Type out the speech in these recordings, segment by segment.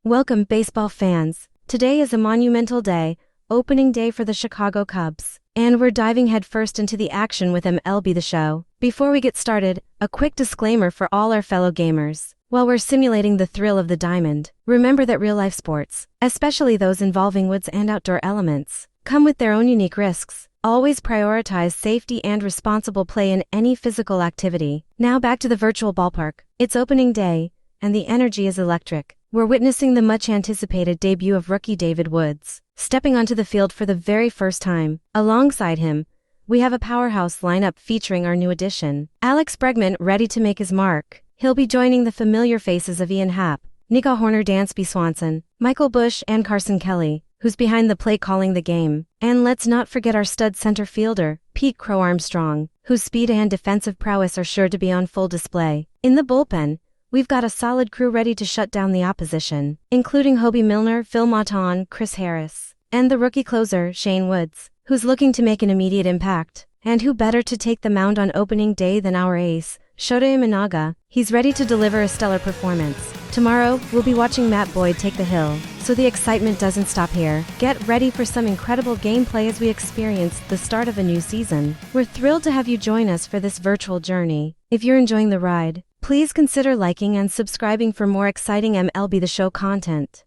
Welcome, baseball fans. Today is a monumental day, opening day for the Chicago Cubs, and we're diving headfirst into the action with MLB The Show. Before we get started, a quick disclaimer for all our fellow gamers. While we're simulating the thrill of the diamond, remember that real-life sports, especially those involving woods and outdoor elements, come with their own unique risks. Always prioritize safety and responsible play in any physical activity. Now back to the virtual ballpark. It's opening day, and the energy is electric. We're witnessing the much-anticipated debut of rookie David Woods, stepping onto the field for the very first time. Alongside him, we have a powerhouse lineup featuring our new addition, Alex Bregman, ready to make his mark. He'll be joining the familiar faces of Ian Happ, Nico Horner, Dansby Swanson, Michael Busch, and Carson Kelly, who's behind the plate calling the game. And let's not forget our stud center fielder, Pete Crow Armstrong, whose speed and defensive prowess are sure to be on full display. In the bullpen, we've got a solid crew ready to shut down the opposition, including Hobie Milner, Phil Maton, Chris Harris, and the rookie closer, Shane Woods, who's looking to make an immediate impact. And who better to take the mound on opening day than our ace, Shota Imanaga? He's ready to deliver a stellar performance. Tomorrow, we'll be watching Matt Boyd take the hill, so the excitement doesn't stop here. Get ready for some incredible gameplay as we experience the start of a new season. We're thrilled to have you join us for this virtual journey. If you're enjoying the ride, please consider liking and subscribing for more exciting MLB The Show content.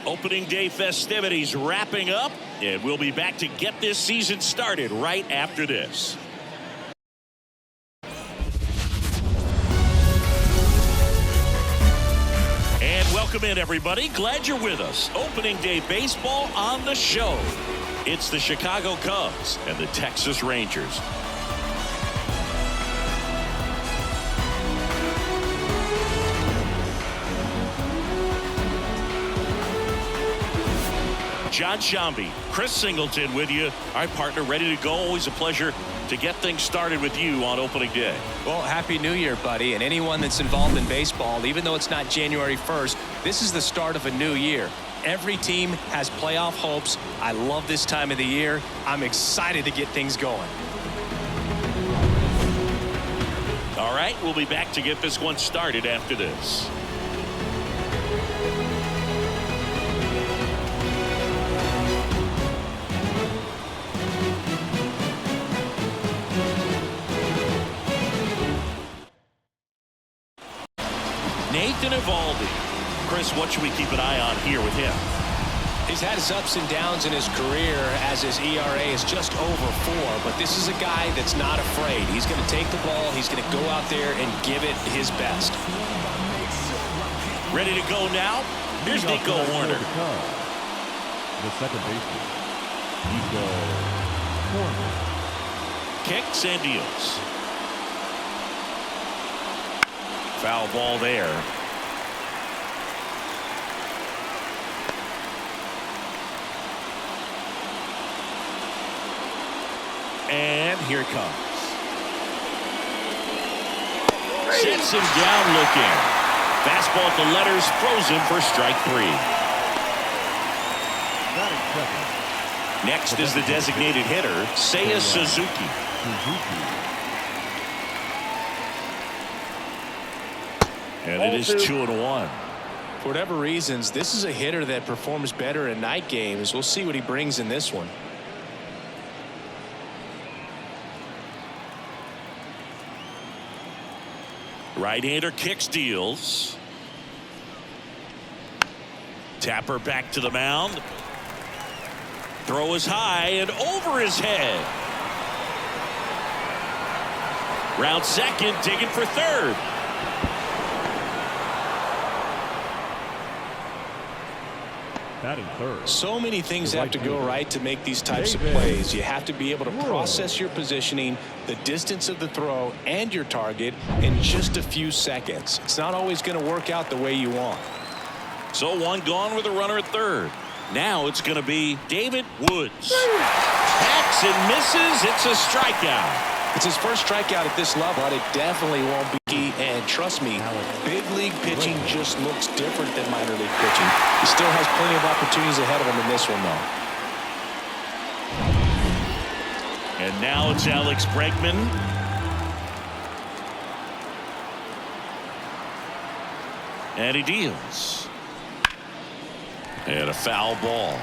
Opening day festivities wrapping up, and we'll be back to get this season started right after this. And welcome in, everybody. Glad you're with us. Opening day baseball on the show. It's the Chicago Cubs and the Texas Rangers. John Shambi, Chris Singleton with you. Our partner ready to go. Always a pleasure to get things started with you on opening day. Well, Happy New Year, buddy. And anyone that's involved in baseball, even though it's not January 1st, this is the start of a new year. Every team has playoff hopes. I love this time of the year. I'm excited to get things going. All right, we'll be back to get this one started after this. Nathan Eovaldi. Chris, what should we keep an eye on here with him? He's had his ups and downs in his career as his ERA is just over 4, but this is a guy that's not afraid. He's going to take the ball, he's going to go out there and give it his best. Ready to go now? Here's Nico Horner. The second baseman, Nico Horner. Kicks and deals. Foul ball there. And here it comes. Sits him down looking. Fastball at the letters, throws him for strike 3. Next is the designated hitter, Seiya Suzuki. And it is 2-1. For whatever reasons, this is a hitter that performs better in night games. We'll see what he brings in this one. Right-hander kicks, deals. Tapper back to the mound. Throw is high and over his head. Round second, digging for third. Batting third. So many things have to go right to make these types of plays. You have to be able to process your positioning, the distance of the throw, and your target in just a few seconds. It's not always going to work out the way you want. So one gone with a runner at third. Now it's going to be David Woods. Hacks and misses. It's a strikeout. It's his first strikeout at this level, and it definitely won't be key. And trust me, big league pitching just looks different than minor league pitching. He still has plenty of opportunities ahead of him in this one, though. And now it's Alex Bregman. And he deals. And a foul ball.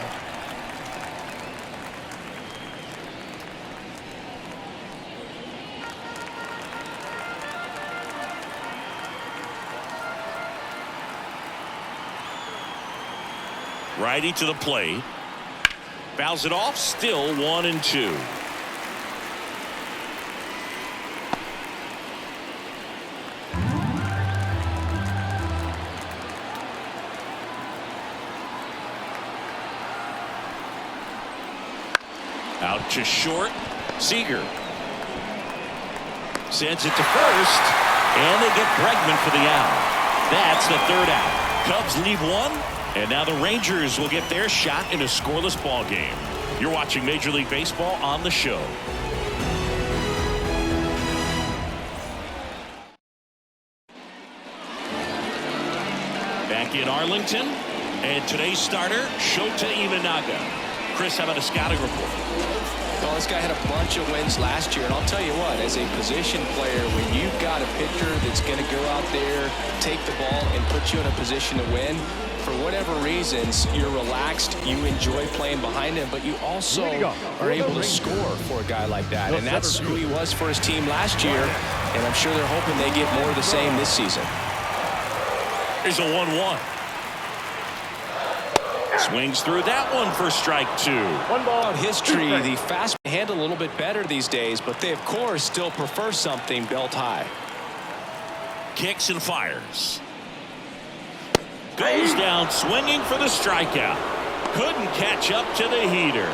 Righty to the plate. Fouls it off. Still 1-2. Out to short. Seager sends it to first, and they get Bregman for the out. That's the third out. Cubs leave one, and now the Rangers will get their shot in a scoreless ball game. You're watching Major League Baseball on the show. Back in Arlington, and today's starter, Shota Imanaga. Chris, how about a scouting report? Well, this guy had a bunch of wins last year, and I'll tell you what, as a position player, when you've got a pitcher that's going to go out there, take the ball, and put you in a position to win, for whatever reasons, you're relaxed, you enjoy playing behind him, but you also are able to score for a guy like that, and that's who he was for his team last year, and I'm sure they're hoping they get more of the same this season. Here's a 1-1. Swings through that one for strike two. One ball. History, the fast handle a little bit better these days, but they, of course, still prefer something belt high. Kicks and fires. Goes down swinging for the strikeout. Couldn't catch up to the heater.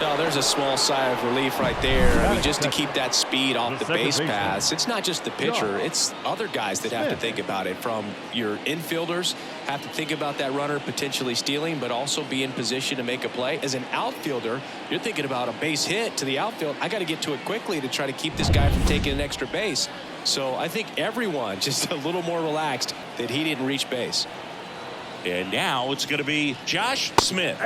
No, there's a small sigh of relief right there. I mean, just to keep that speed off the base paths. It's not just the pitcher. It's other guys that have to think about it. From your infielders have to think about that runner potentially stealing, but also be in position to make a play. As an outfielder, you're thinking about a base hit to the outfield. I got to get to it quickly to try to keep this guy from taking an extra base. So I think everyone just a little more relaxed that he didn't reach base. And now it's going to be Josh Smith.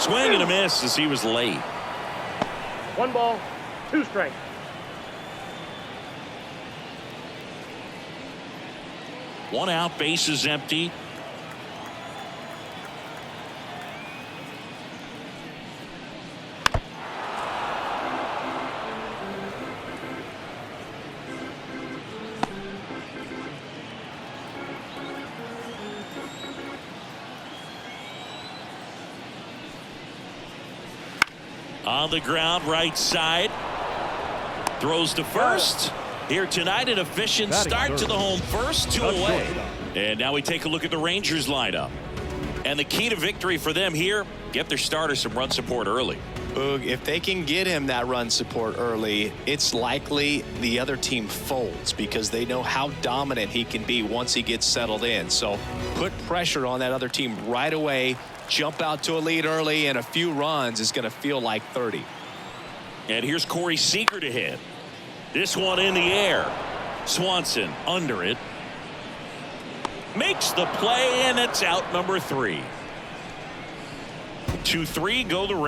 Swing and a miss as he was late. 1 ball, 2 strikes. One out, base is empty. On the ground, right side. Throws to first. Here tonight, an efficient start to the home first, 2 away. And now we take a look at the Rangers lineup. And the key to victory for them here, get their starter some run support early. Boog, if they can get him that run support early, it's likely the other team folds because they know how dominant he can be once he gets settled in. So put pressure on that other team right away. Jump out to a lead early, and a few runs is going to feel like 30. And here's Corey Seager to hit. This one in the air. Swanson under it. Makes the play, and it's out number 3. 2-3 go the Rangers.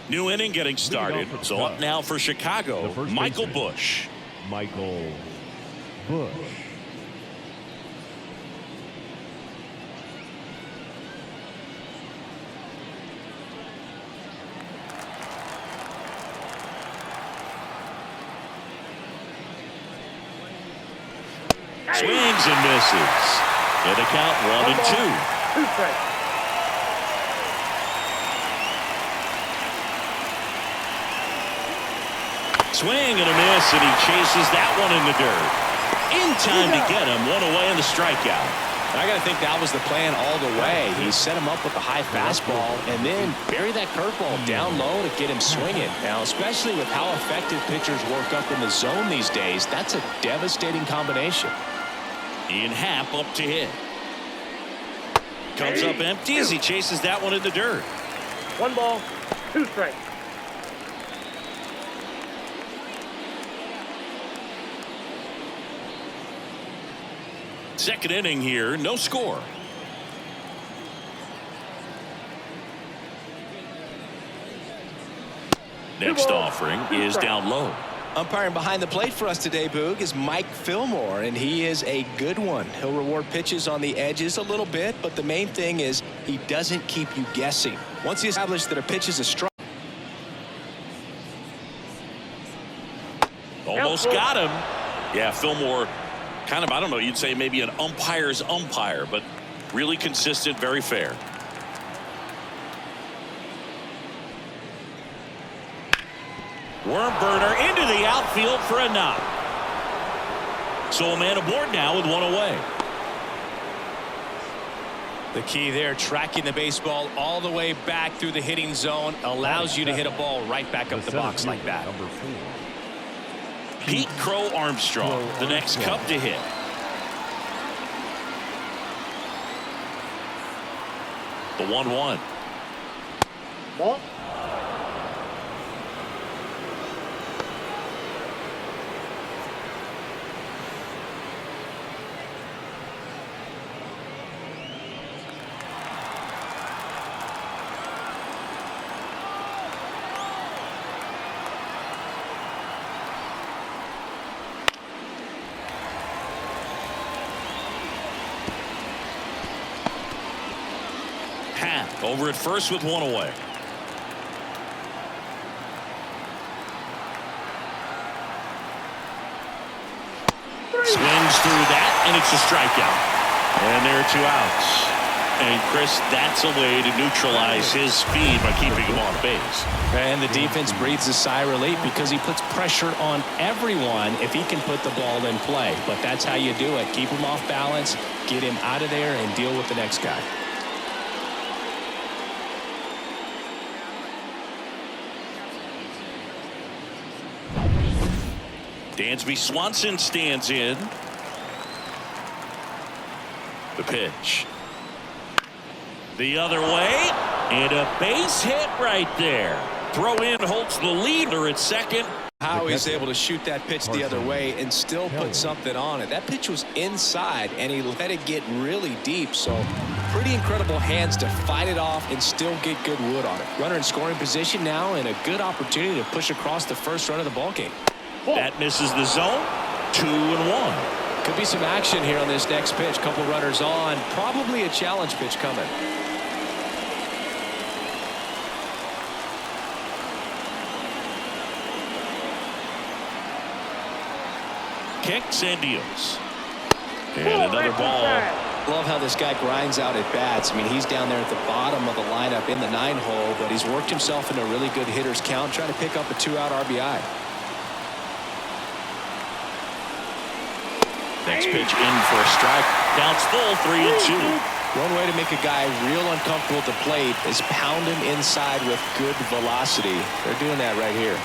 New inning getting started. So up now for Chicago, Michael Busch. Michael Busch. Swings and misses. And the count 1-2. 2 strikes. Swing and a miss, and he chases that one in the dirt. In time to get him, one away in the strikeout. I got to think that was the plan all the way. He set him up with a high fastball and then bury that curveball down low to get him swinging. Now, especially with how effective pitchers work up in the zone these days, that's a devastating combination. Ian Happ up to hit. Comes up empty as he chases that one in the dirt. 1 ball, 2 strikes. Second inning here, no score. Next offering is down low. Umpiring behind the plate for us today, Boog, is Mike Fillmore, and he is a good one. He'll reward pitches on the edges a little bit, but the main thing is he doesn't keep you guessing. Once he establishes that a pitch is a strike. Almost got him. Yeah, Fillmore, kind of, I don't know, you'd say maybe an umpire's umpire, but really consistent, very fair. Worm burner into the outfield for a knock. So a man aboard now with one away. The key there, tracking the baseball all the way back through the hitting zone, allows you to hit a ball right back up the box like that. Number 4. Pete Crow Armstrong, the next Cub to hit. The 1-1. Ball. Over at first with one away. Swings through that, and it's a strikeout. And there are 2 outs. And Chris, that's a way to neutralize his speed by keeping him off base. And the defense breathes a sigh of relief because he puts pressure on everyone if he can put the ball in play. But that's how you do it. Keep him off balance, get him out of there, and deal with the next guy. Dansby Swanson stands in. The pitch. The other way. And a base hit right there. Throw in holds the leader at second. How he's able to shoot that pitch the other way and still put something on it. That pitch was inside, and he let it get really deep. So pretty incredible hands to fight it off and still get good wood on it. Runner in scoring position now, and a good opportunity to push across the first run of the ballgame. That misses the zone. 2-1. Could be some action here on this next pitch. Couple runners on. Probably a challenge pitch coming. Kicks and deals. And another ball. Love how this guy grinds out at bats. I mean, he's down there at the bottom of the lineup in the 9-hole, but he's worked himself into a really good hitter's count, trying to pick up a 2-out RBI. Next pitch in for a strike. Counts full, 3-2. One way to make a guy real uncomfortable at the plate is pound him inside with good velocity. They're doing that right here.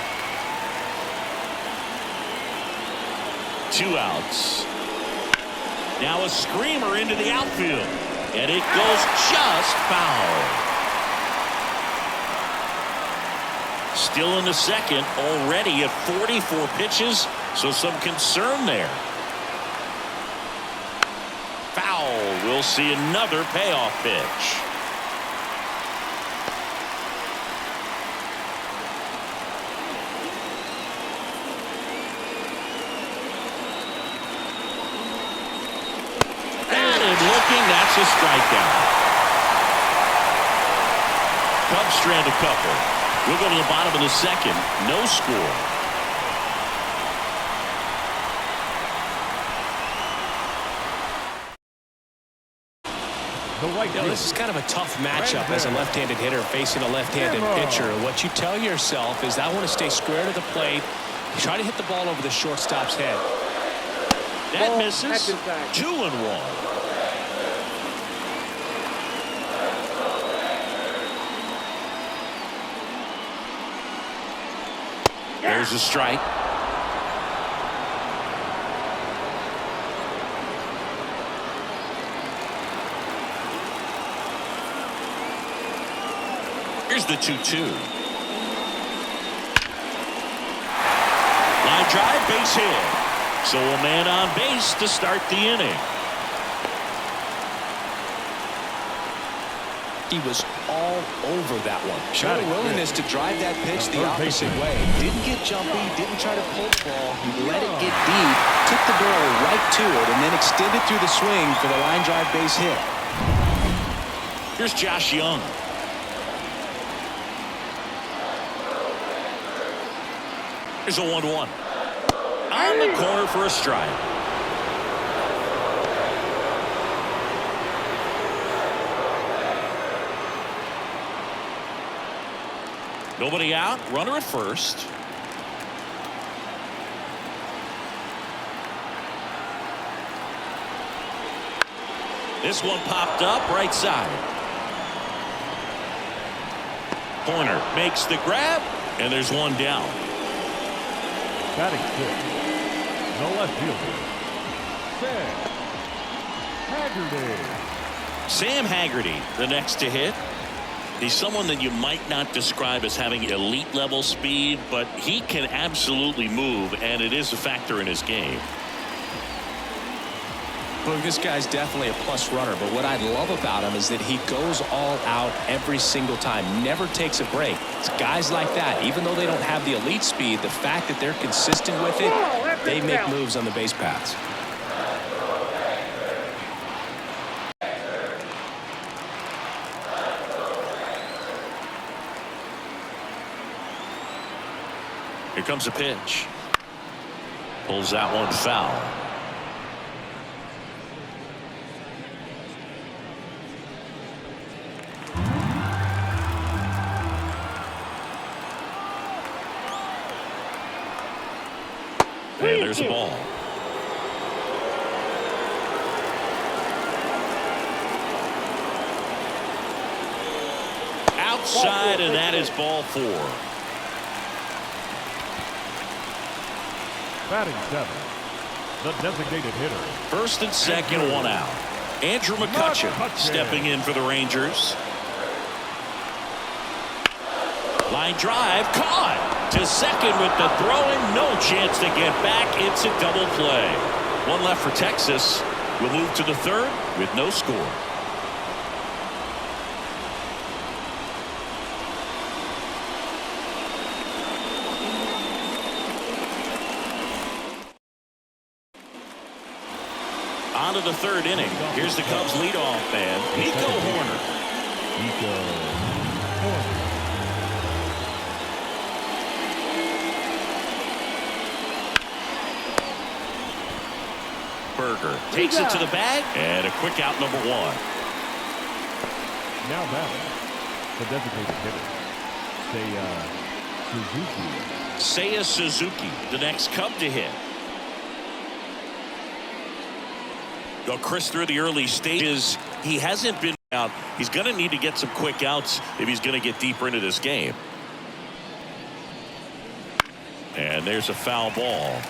2 outs. Now a screamer into the outfield. And it goes just foul. Still in the second, already at 44 pitches, so some concern there. Foul. We'll see another payoff pitch. That's a strikeout. Cubs strand a couple. We'll go to the bottom of the second. No score. This is kind of a tough matchup as a left-handed hitter facing a left-handed pitcher. What you tell yourself is I want to stay square to the plate, Try to hit the ball over the shortstop's head. That Ball, misses. action tag. 2-1. There's a strike. Here's the 2-2. Line drive, base hit. So a man on base to start the inning. He was all over that one. Showed a willingness to drive that pitch the opposite way. Didn't get jumpy, didn't try to pull the ball. He let it get deep, took the barrel right to it, and then extended through the swing for the line drive base hit. Here's Josh Young. Here's a 1-1. On the corner for a strike. Nobody out. Runner at first. This one popped up right side. Corner makes the grab, and there's one down. Batting fifth, the left fielder, Sam Haggerty. Sam Haggerty, the next to hit. He's someone that you might not describe as having elite level speed, but he can absolutely move, and it is a factor in his game. Look, this guy's definitely a plus runner, but what I love about him is that he goes all out every single time, never takes a break. It's guys like that, even though they don't have the elite speed, the fact that they're consistent with it, they make moves on the base paths. Here comes a pitch. Pulls that one foul. And there's a ball. Outside, and that is ball 4. Batting seventh, the designated hitter. First and second, one out. Andrew McCutchen stepping in for the Rangers. Line drive, caught to second with the throwing. No chance to get back. It's a double play. One left for Texas. We'll move to the third with no score. On to the third inning. Here's the Cubs leadoff man, Nico Hoerner. Nico Hoerner. Berger takes it to the bag, and a quick out, number 1. Now batting, the designated hitter, Seiya Suzuki, the next Cub to hit. Go Chris through the early stages. He hasn't been out. He's going to need to get some quick outs if he's going to get deeper into this game. And there's a foul ball.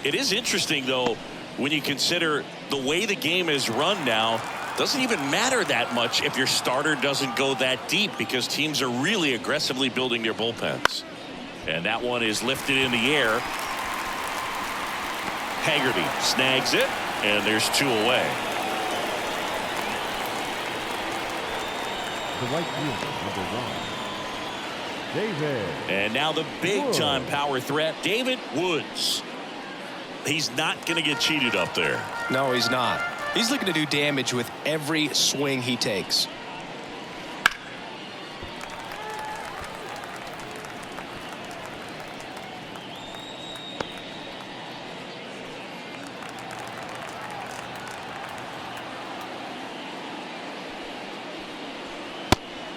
It is interesting, though, when you consider the way the game is run now. Doesn't even matter that much if your starter doesn't go that deep, because teams are really aggressively building their bullpens. And that one is lifted in the air. Haggerty snags it, and there's 2 away. the right fielder, number 1, David. And now the big-time power threat, David Woods. He's not going to get cheated up there. No, he's not. He's looking to do damage with every swing he takes.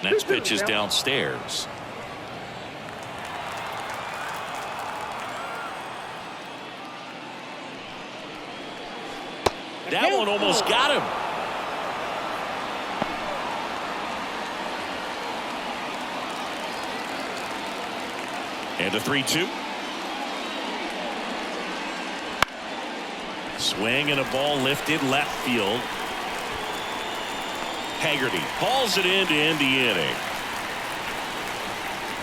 Next pitch is downstairs. That one almost got him. And a 3-2. Swing and a ball lifted left field. Haggerty hauls it in to end the inning.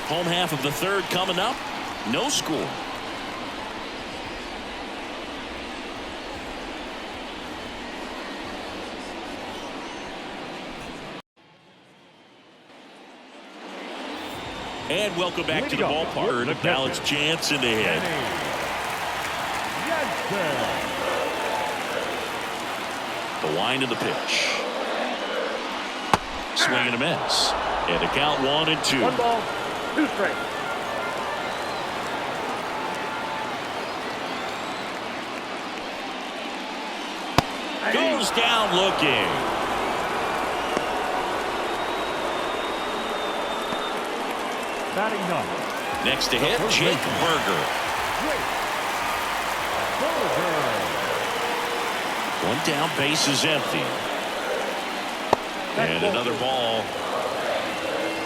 Home half of the third coming up. No score. And welcome back to the ballpark. Now it's Jansen to hit. The wind of the pitch. Swing and a miss. And the count 1-2. 1 ball, 2 strikes. Goes down looking. Batting ninth. Next to hit, Jake Burger. One down, base is empty. And another ball.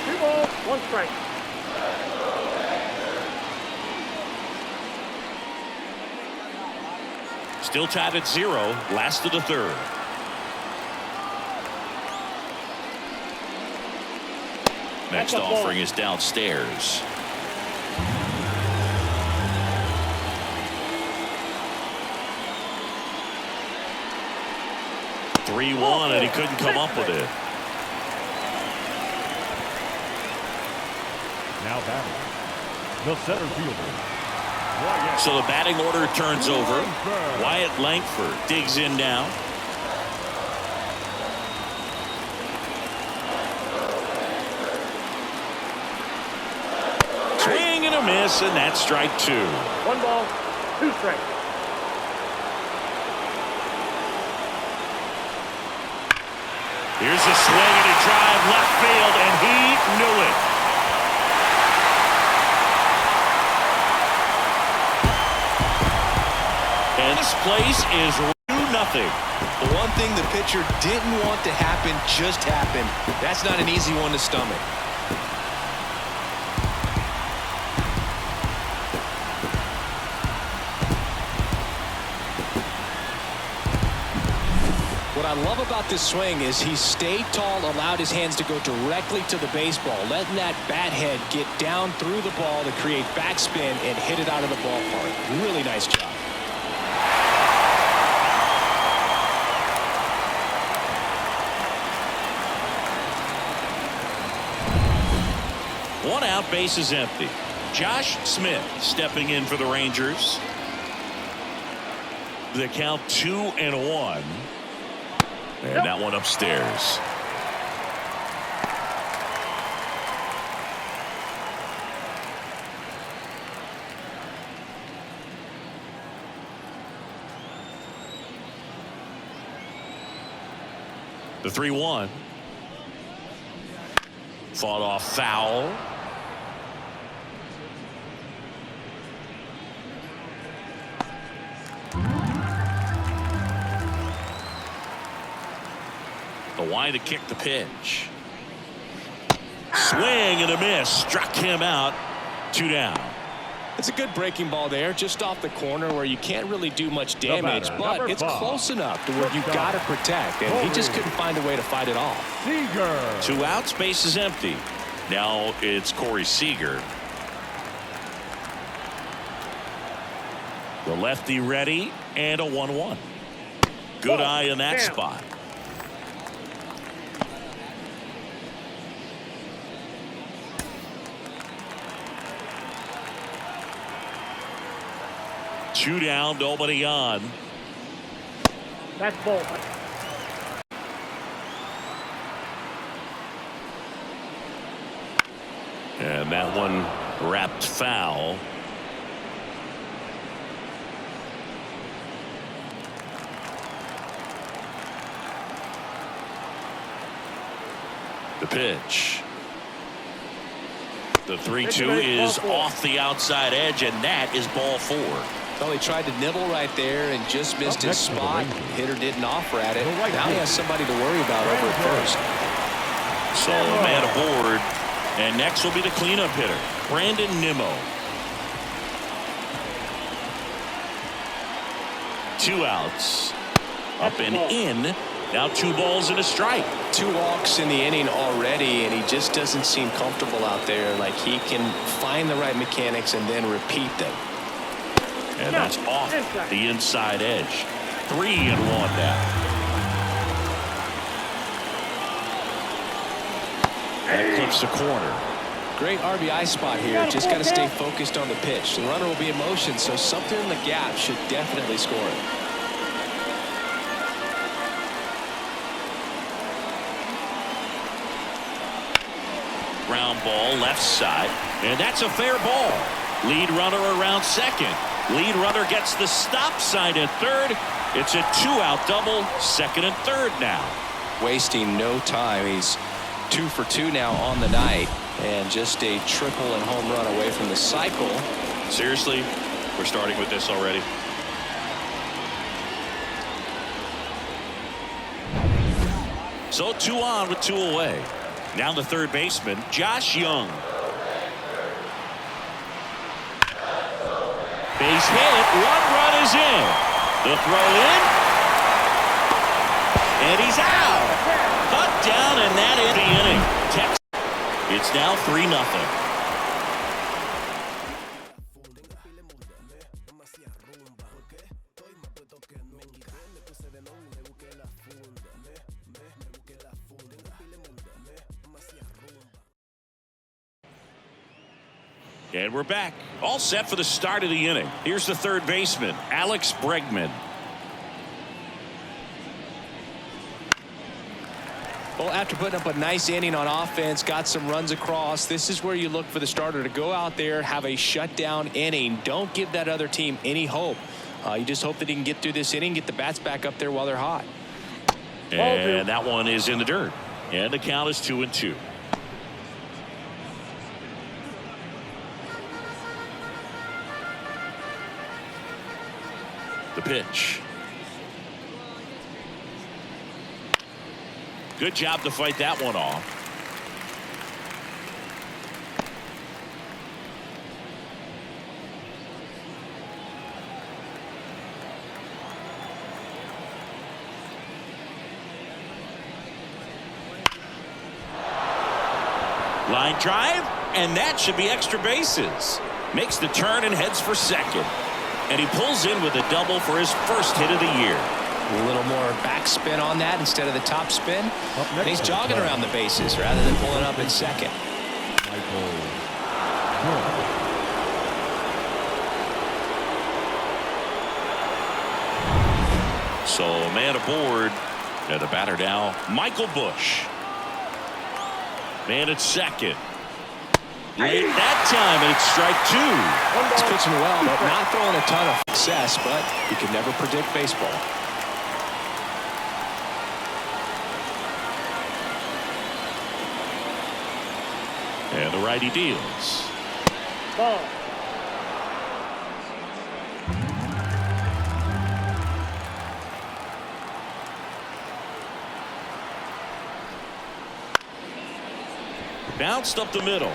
2 balls, 1 strike. Still tied at 0. Last of the third. Next offering is downstairs. (3-1) and he couldn't come up with it. Now batting, the center fielder. So the batting order turns over. Wyatt Langford digs in now. Swing and a miss, and that's strike 2. 1 ball, 2 strikes. Here's a swing and a drive left field, and he knew it. And this place is 2-0. The one thing the pitcher didn't want to happen just happened. That's not an easy one to stomach. What I love about this swing is he stayed tall, allowed his hands to go directly to the baseball, letting that bat head get down through the ball to create backspin and hit it out of the ballpark. Really nice job. One out, base is empty. Josh Smith stepping in for the Rangers. The count 2-1. And that one upstairs. The 3-1. Fought off foul. The wind to kick the pitch. Swing and a miss. Struck him out. 2 down. It's a good breaking ball there, just off the corner where you can't really do much damage, but it's close enough to where you've got to protect, and he just couldn't find a way to fight it off. Seager. 2 outs, base is empty. Now it's Corey Seager. The lefty ready, and a 1-1. Good eye in that spot. Two down, nobody on. That's ball. And that one wrapped foul. The pitch. The 3-2 is off the outside edge, and that is ball 4. Well, he tried to nibble right there and just missed his spot. Hitter didn't offer at it. Now he has somebody to worry about over at first. So a man aboard. And next will be the cleanup hitter, Brandon Nimmo. 2 outs. Up and in. Now 2 balls and a strike. 2 walks in the inning already, and he just doesn't seem comfortable out there. Like he can find the right mechanics and then repeat them. And that's off the inside edge. 3-1 now. That clips the corner. Great RBI spot here. Just got to stay focused on the pitch. The runner will be in motion, so something in the gap should definitely score it. Ground ball left side, and that's a fair ball. Lead runner around second. Lead runner gets the stop sign at third. It's a 2-out double, second and third now. Wasting no time. He's 2 for 2 now on the night, and just a triple and home run away from the cycle. Seriously, we're starting with this already. So 2 on with 2 away. Now the third baseman, Josh Young. Base hit, 1 run is in. The throw in, and he's out. Cut down, and that is the inning. It's now 3-0. And we're back, all set for the start of the inning. Here's the third baseman, Alex Bregman. Well, after putting up a nice inning on offense, got some runs across, this is where you look for the starter to go out there, have a shutdown inning. Don't give that other team any hope. You just hope that he can get through this inning, get the bats back up there while they're hot. And that one is in the dirt. And the count is 2-2. The pitch. Good job to fight that one off. Line drive, and that should be extra bases. Makes the turn and heads for second. And he pulls in with a double for his first hit of the year. A little more backspin on that instead of the top spin. And he's jogging around the bases rather than pulling up in second. So a man aboard. And the batter now, Michael Busch. Man at second. Late that time, and it's strike 2. He's pitching well, but not throwing a ton of success, but you can never predict baseball. And the righty deals. Ball. Bounced up the middle.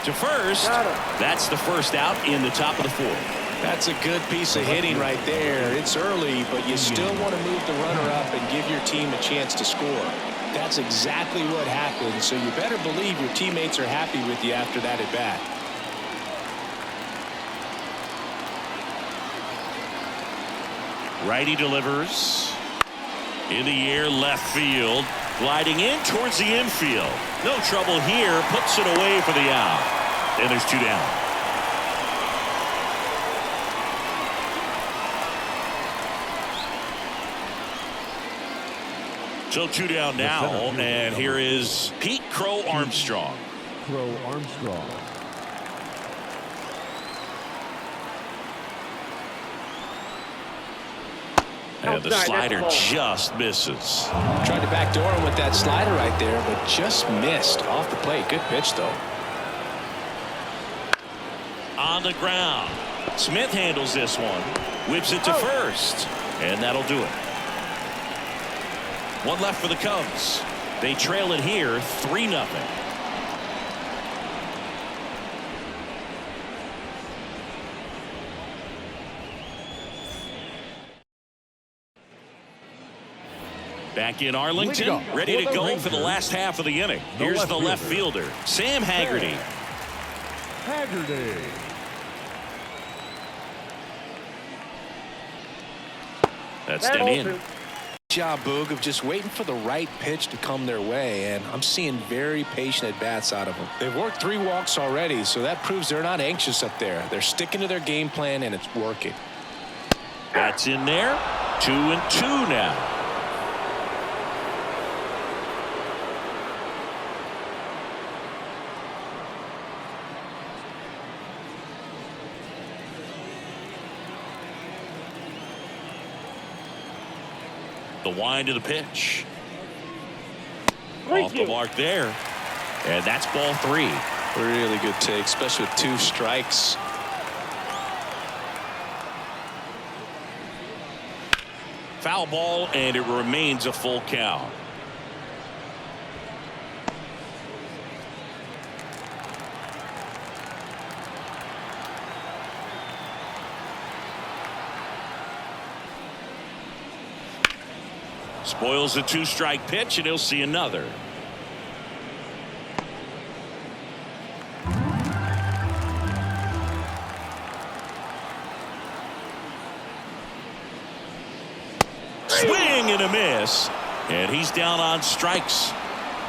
To first. That's the first out in the top of the 4th. That's a good piece of hitting right there. It's early, but you still want to move the runner up and give your team a chance to score. That's exactly what happened, so you better believe your teammates are happy with you after that at bat. Righty delivers. In the air, left field. Gliding in towards the infield. No trouble here. Puts it away for the out. And there's 2 down. So 2 down now. And here is Pete Crow Armstrong. Crow Armstrong. And the slider just misses. Tried to backdoor him with that slider right there, but just missed off the plate. Good pitch, though. On the ground. Smith handles this one. Whips it to first. And that'll do it. One left for the Cubs. They trail it here 3-0. Back in Arlington, ready to go for the last half of the inning. Here's the left fielder, Sam Haggerty. That's down in. Good job, Boog, of just waiting for the right pitch to come their way, and I'm seeing very patient at-bats out of them. They've worked 3 walks already, so that proves they're not anxious up there. They're sticking to their game plan, and it's working. That's in there. 2-2 now. The wind of the pitch. Off the mark there. And that's ball 3. Really good take, especially with 2 strikes. Foul ball, and it remains a full count. Spoils the 2-strike pitch, and he'll see another. Swing and a miss, and he's down on strikes.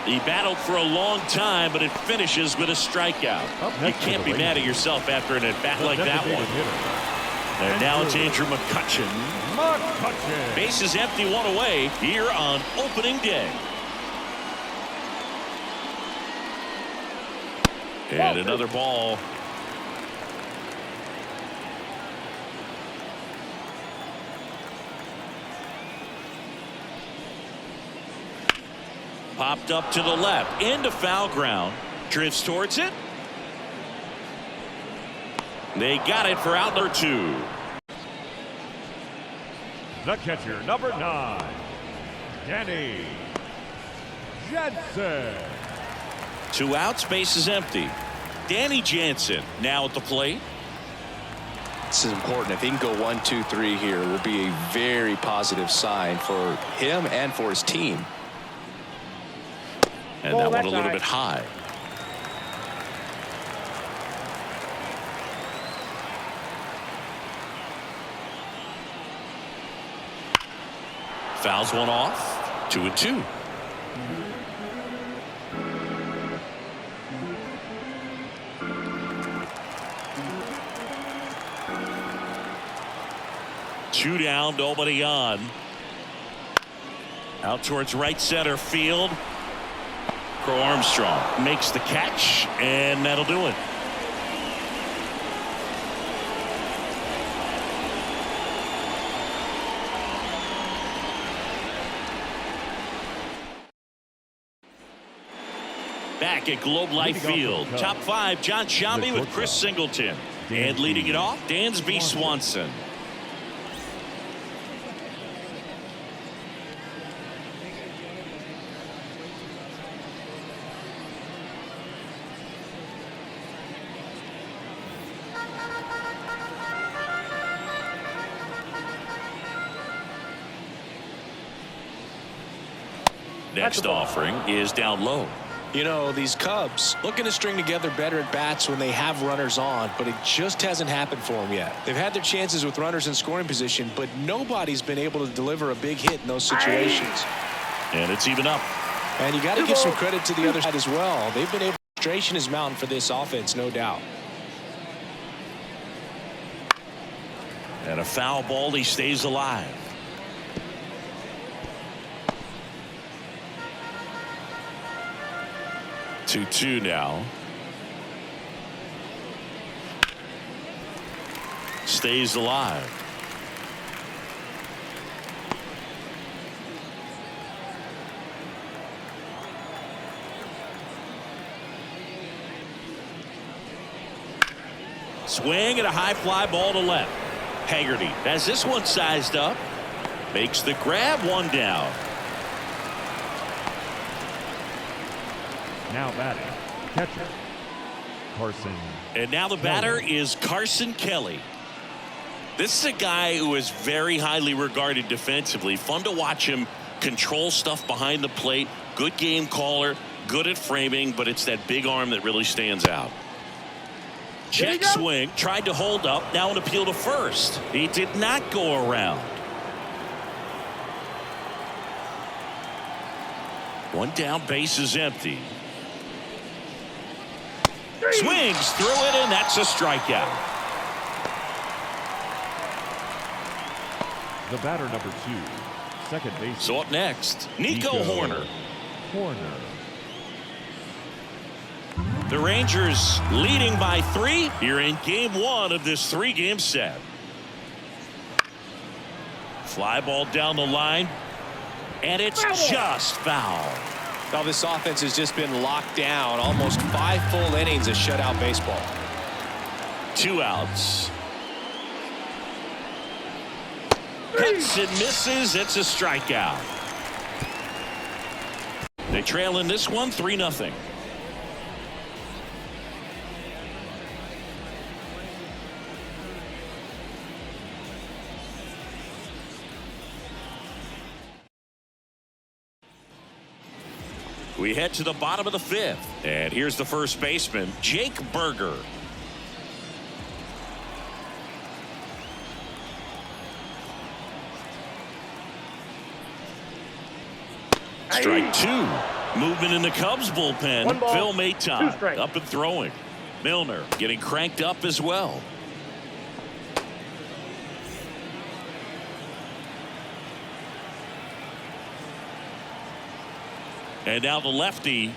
He battled for a long time, but it finishes with a strikeout. You can't be mad at yourself after an at-bat like that one. And now it's Andrew McCutchen. Bases empty, 1 away here on opening day. And another ball. Popped up to the left, into foul ground. Drifts towards it. They got it for out number 2. The catcher, number 9, Danny Jansen. 2 outs, base is empty. Danny Jansen now at the plate. This is important. If he can go 1, 2, 3 here, it will be a very positive sign for him and for his team. And that one a little bit high. Fouls one off. 2-2. Two down, nobody on. Out towards right center field. Crow Armstrong makes the catch, and that'll do it. Back at Globe Life Field, top 5, John Sciambi with Chris Singleton. And leading it off, Dansby Swanson. Next offering is down low. You know, these Cubs looking to string together better at bats when they have runners on, but it just hasn't happened for them yet. They've had their chances with runners in scoring position, but nobody's been able to deliver a big hit in those situations. And it's even up. And you got to give some credit to the other side as well. They've been able to frustration is mounting for this offense, no doubt. And a foul ball, he stays alive. Two now. Stays alive. Swing and a high fly ball to left. Haggerty has this one sized up. Makes the grab. One down. Now batting, catcher, Carson. And now the batter is Carson Kelly. This is a guy who is very highly regarded defensively. Fun to watch him control stuff behind the plate. Good game caller, good at framing, but it's that big arm that really stands out. Check swing, tried to hold up, now an appeal to first. He did not go around. One down, base is empty. Swings through it, and that's a strikeout. The batter, number 2, second base. So up next, Nico Hoerner. The Rangers leading by 3 here in game 1 of this 3-game set. Fly ball down the line, and it's just foul. Now this offense has just been locked down. Almost 5 full innings of shutout baseball. 2 outs. Hits and misses. It's a strikeout. They trail in this one 3-0. We head to the bottom of the 5th, and here's the first baseman, Jake Burger. Strike 2. Movement in the Cubs bullpen. Phil Maton up and throwing. Milner getting cranked up as well. And now the lefty.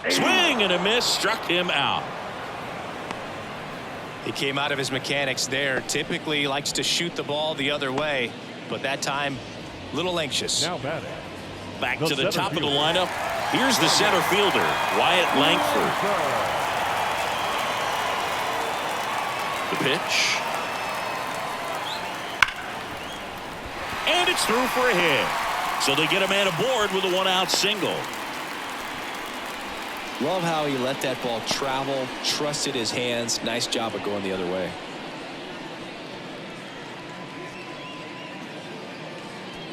Swing and a miss, struck him out. He came out of his mechanics there. Typically likes to shoot the ball the other way, but that time a little anxious. Now batting. Back to the top of the lineup. Here's the center fielder, Wyatt Langford. The pitch. And it's through for a hit. So they get a man aboard with a 1-out single. Love how he let that ball travel, trusted his hands. Nice job of going the other way.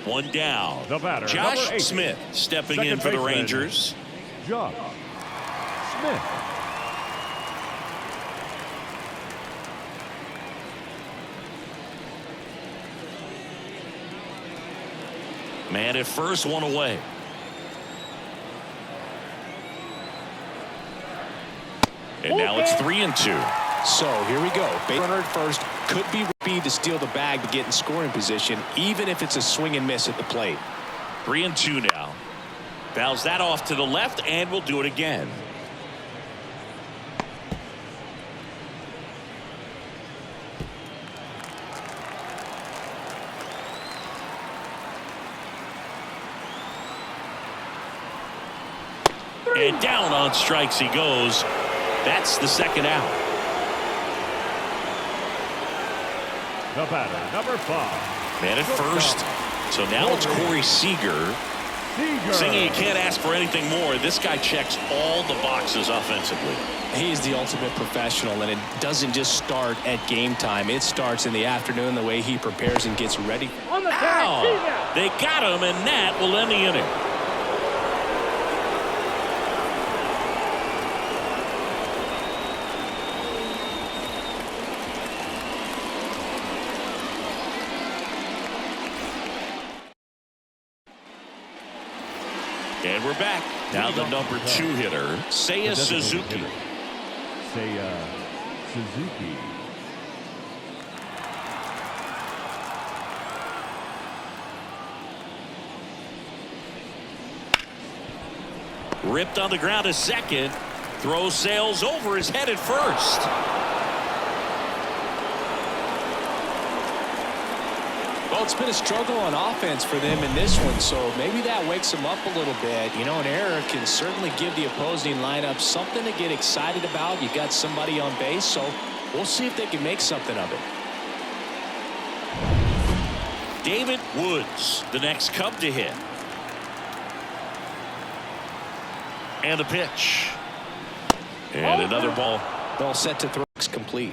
One down. The batter, Josh number 8, Smith stepping second in for the baseman, Rangers. Josh Smith. Man at first, one away. And now it's 3-2. So here we go. Base runner at first, could be speed to steal the bag to get in scoring position, even if it's a swing and miss at the plate. 3-2 now. Fouls that off to the left, and we'll do it again. And down on strikes he goes. That's the second out. The batter, number 5. Man at first. So now it's Corey Seager. Singing, you can't ask for anything more. This guy checks all the boxes offensively. He's the ultimate professional, and it doesn't just start at game time. It starts in the afternoon, the way he prepares and gets ready. On the Ow! They got him, and that will end the inning. And we're back. Now the number 2 hitter, Seiya Suzuki. Seiya Suzuki. Ripped on the ground to second. Throw sails over his head at first. Well, it's been a struggle on offense for them in this one, so maybe that wakes them up a little bit. You know, an error can certainly give the opposing lineup something to get excited about. You got somebody on base, so we'll see if they can make something of it. David Woods, the next Cub to hit. And the pitch. And another ball. All set to throw. Complete.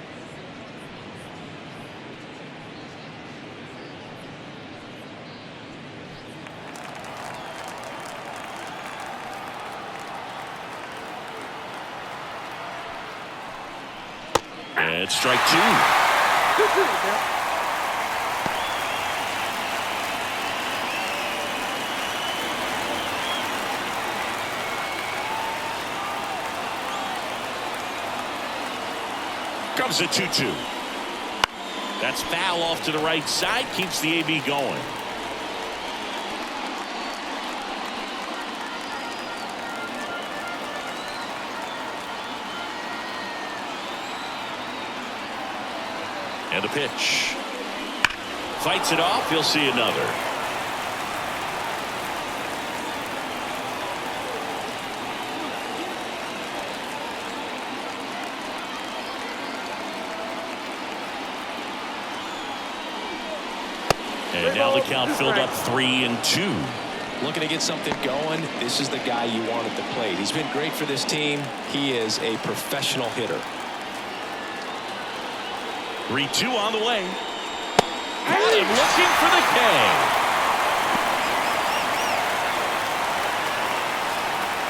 And strike two. Comes a 2-2. That's foul off to the right side. Keeps the AB going. And the pitch. Fights it off. He'll see another. And now the count filled up 3-2. Looking to get something going. This is the guy you want at the plate. He's been great for this team. He is a professional hitter. 3-2 on the way. Got him looking for the K.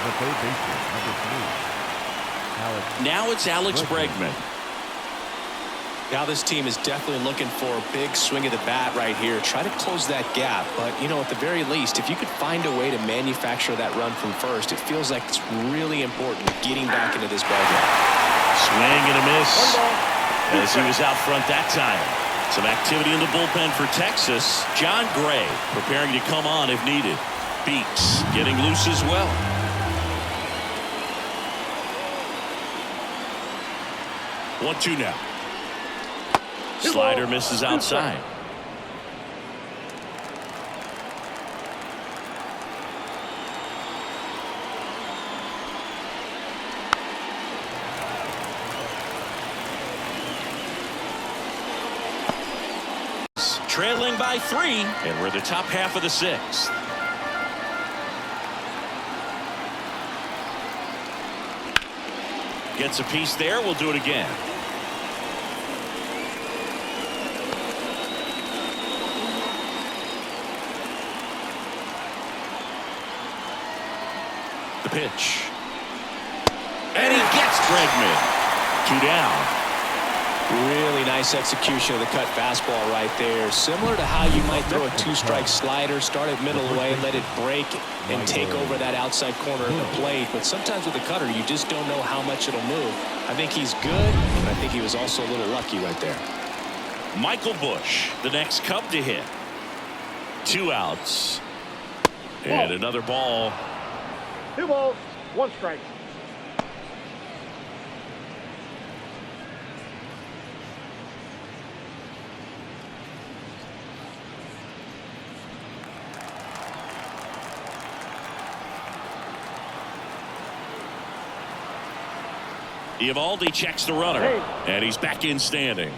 The third baseman, number 3. Now it's Alex Bregman. Now this team is definitely looking for a big swing of the bat right here. Try to close that gap. But, you know, at the very least, if you could find a way to manufacture that run from first, it feels like it's really important getting back into this ballgame. Swing and a miss. As he was out front that time. Some activity in the bullpen for Texas. John Gray preparing to come on if needed. Beeks getting loose as well. One-two now. Slider misses outside. Trailing by 3, and we're the top half of the 6th. Gets a piece there. We'll do it again. The pitch. And he gets Bregman. 2 down. Really nice execution of the cut fastball right there. Similar to how you might throw a 2-strike slider, start it middle away, let it break and take over that outside corner of the plate. But sometimes with the cutter, you just don't know how much it'll move. I think he's good, but I think he was also a little lucky right there. Michael Busch, the next Cub to hit. 2 outs. And another ball. 2 balls, 1 strike. Eovaldi checks the runner, and he's back in standing.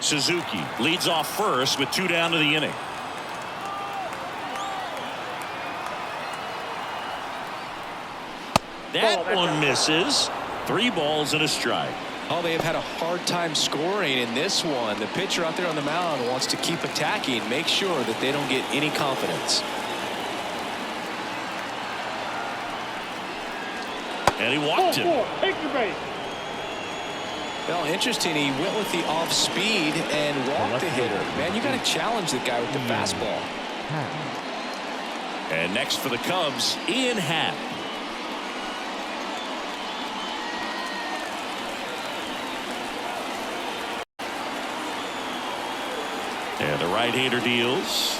Suzuki leads off first with 2 down to the inning. That one misses. 3 balls and a strike. Oh, they have had a hard time scoring in this one. The pitcher out there on the mound wants to keep attacking, make sure that they don't get any confidence. And he walked him. Take your base. Well, interesting. He went with the off speed and walked the hitter. Man, you got to challenge the guy with the fastball. And next for the Cubs, Ian Happ. And the right-hander deals.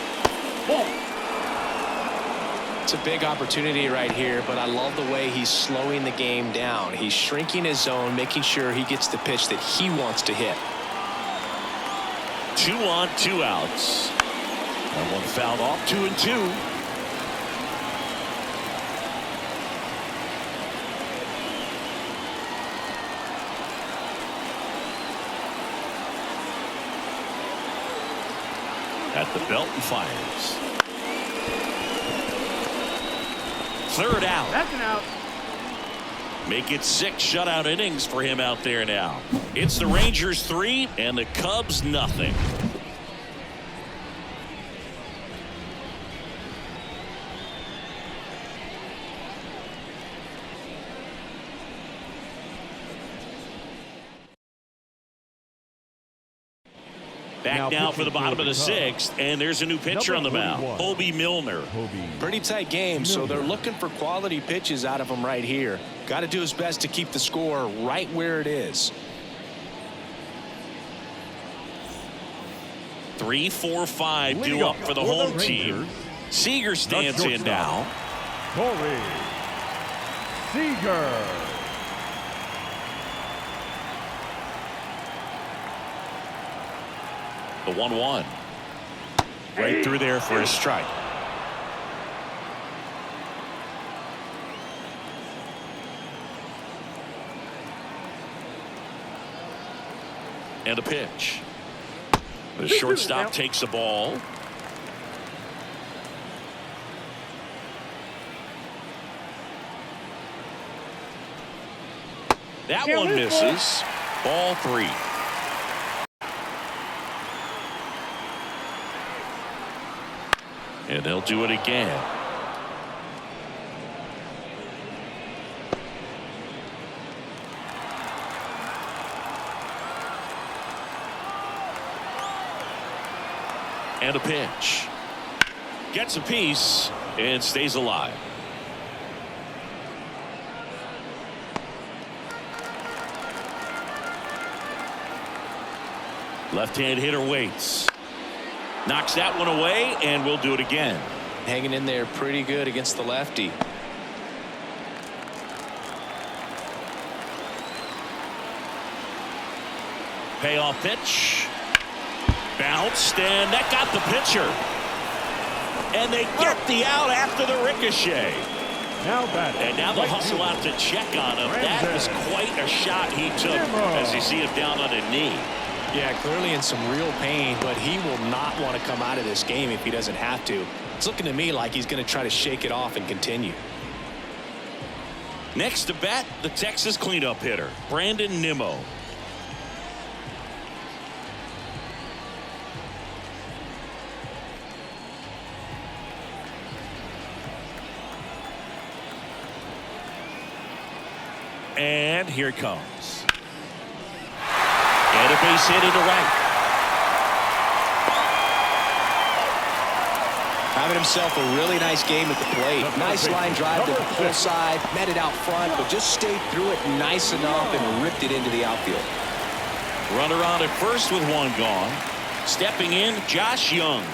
It's a big opportunity right here, but I love the way he's slowing the game down. He's shrinking his zone, making sure he gets the pitch that he wants to hit. 2 on, 2 outs. That one fouled off. 2-2. At the belt and fires. 3rd out. That's an out. Make it 6 shutout innings for him out there now. It's the Rangers 3 and the Cubs nothing. Back now for the bottom of the 6th, and there's a new pitcher on the mound, Hoby Milner. Pretty tight game, so they're looking for quality pitches out of him right here. Got to do his best to keep the score right where it is. 3-4-5 due up for the home team. Seager stands in now. Corey Seager. The 1-1. Right through there for a strike. And a pitch. The shortstop takes the ball. That one misses. Ball 3. And they'll do it again. And a pitch. Gets a piece and stays alive. Left-hand hitter waits. Knocks that one away, and we'll do it again. Hanging in there pretty good against the lefty. Payoff pitch. Bounced, and that got the pitcher. And they get the out after the ricochet. And now they'll hustle out to check on him. That was quite a shot he took as you see him down on a knee. Yeah, clearly in some real pain, but he will not want to come out of this game if he doesn't have to. It's looking to me like he's going to try to shake it off and continue. Next to bat, the Texas cleanup hitter, Brandon Nimmo. And here it comes. And a base hit into right. Having himself a really nice game at the plate. Nice line drive to the pull side, met it out front, but just stayed through it nice enough and ripped it into the outfield. Runner on at first with 1 gone. Stepping in, Josh Young.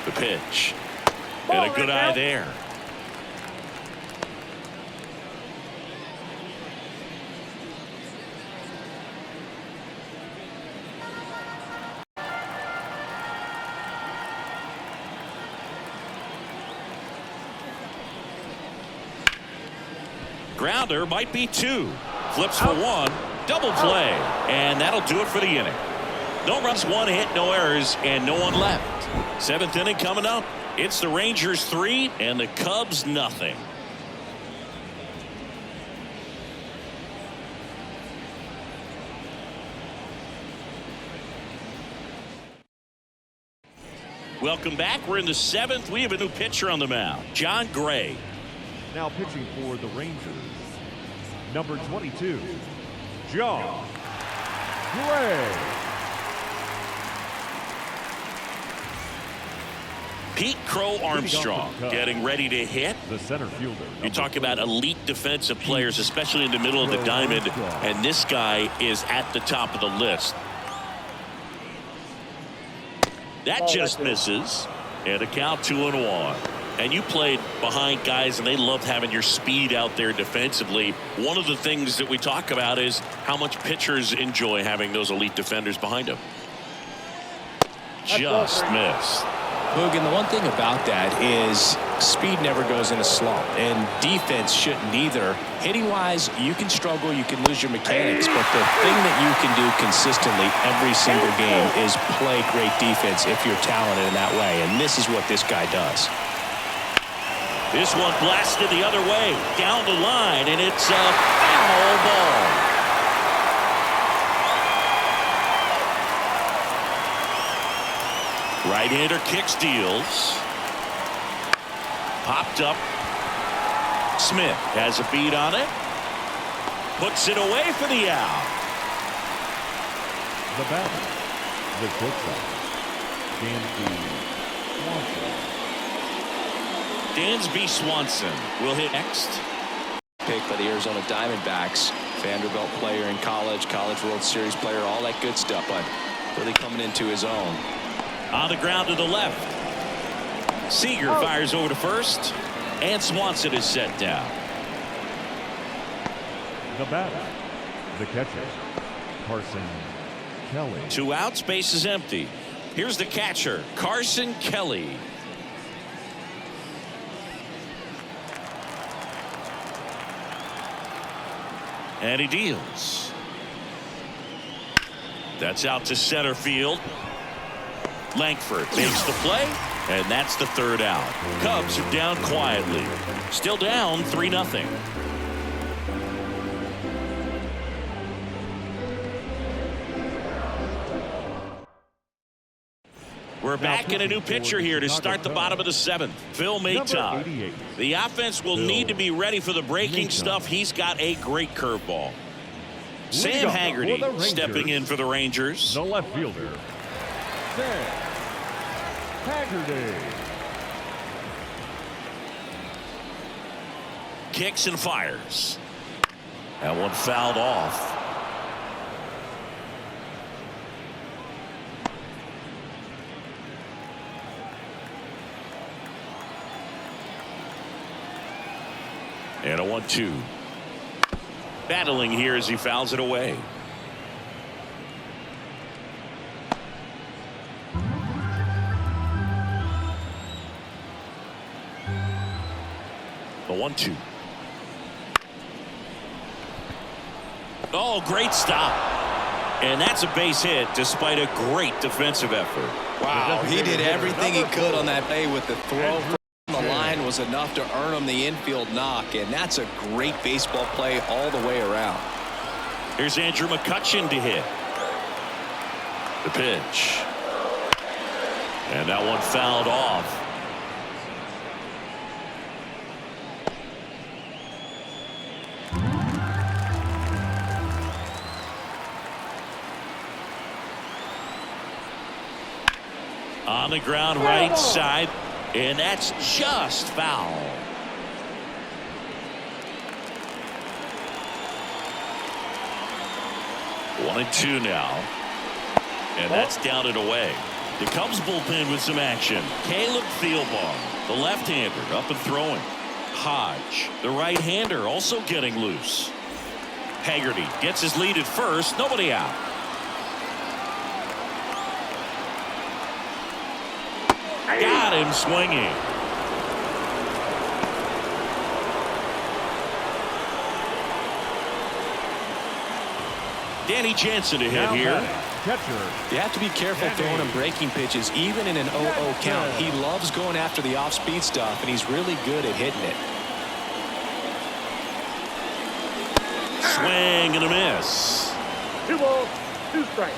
The pitch. And a good eye there. Grounder might be 2. Flips for 1. Double play. And that'll do it for the inning. No runs, 1 hit, no errors, and no one left. 7th inning coming up. It's the Rangers 3 and the Cubs nothing. Welcome back. We're in the 7th. We have a new pitcher on the mound, Jon Gray. Now pitching for the Rangers, number 22, Jon Gray. Pete Crow Armstrong getting ready to hit. The center fielder. You talk about elite defensive players, especially in the middle of the diamond, and this guy is at the top of the list. That just misses, and a count 2-1. And you played behind guys, and they loved having your speed out there defensively. One of the things that we talk about is how much pitchers enjoy having those elite defenders behind them. just missed. Boog, and the one thing about that is speed never goes in a slump, and defense shouldn't either. Hitting-wise, you can struggle, you can lose your mechanics, but the thing that you can do consistently every single game is play great defense if you're talented in that way, and this is what this guy does. This one blasted the other way, down the line, and it's a foul ball. Right-hander kicks, deals. Popped up. Smith has a beat on it. Puts it away for the out. The batter, the shortstop, Dansby Swanson will hit next. Pick by the Arizona Diamondbacks. Vanderbilt player in college, College World Series player, all that good stuff, but really coming into his own. On the ground to the left. Seager fires over to first, and Swanson is set down. The batter, the catcher, Carson Kelly. 2 outs, base is empty. Here's the catcher, Carson Kelly. And he deals. That's out to center field. Langford makes the play, and that's the 3rd out. Cubs are down quietly. Still down 3-0. We're back in a new pitcher here to start the bottom of the 7th. Phil Maton. The offense will need to be ready for the breaking stuff. He's got a great curveball. Sam Haggerty stepping in for the Rangers. The left fielder, Sam Haggerty. Kicks and fires. That one fouled off. And a 1-2. Battling here as he fouls it away. The 1-2. Oh, great stop. And that's a base hit despite a great defensive effort. Wow, he did everything he could on that play with the throw. The line was enough to earn him the infield knock, and that's a great baseball play all the way around. Here's Andrew McCutchen to hit. The pitch. And that one fouled off. On the ground right side. And that's just foul. One and two now. And that's down and away. The Cubs bullpen with some action. Caleb Thielbar, the left-hander, up and throwing. Hodge, the right-hander, also getting loose. Haggerty gets his lead at first. Nobody out. Got him swinging. Danny Jansen to hit here. You have to be careful throwing him breaking pitches, even in an 0-0 count. He loves going after the off-speed stuff, and he's really good at hitting it. Swing and a miss. 2 balls, 2 strikes.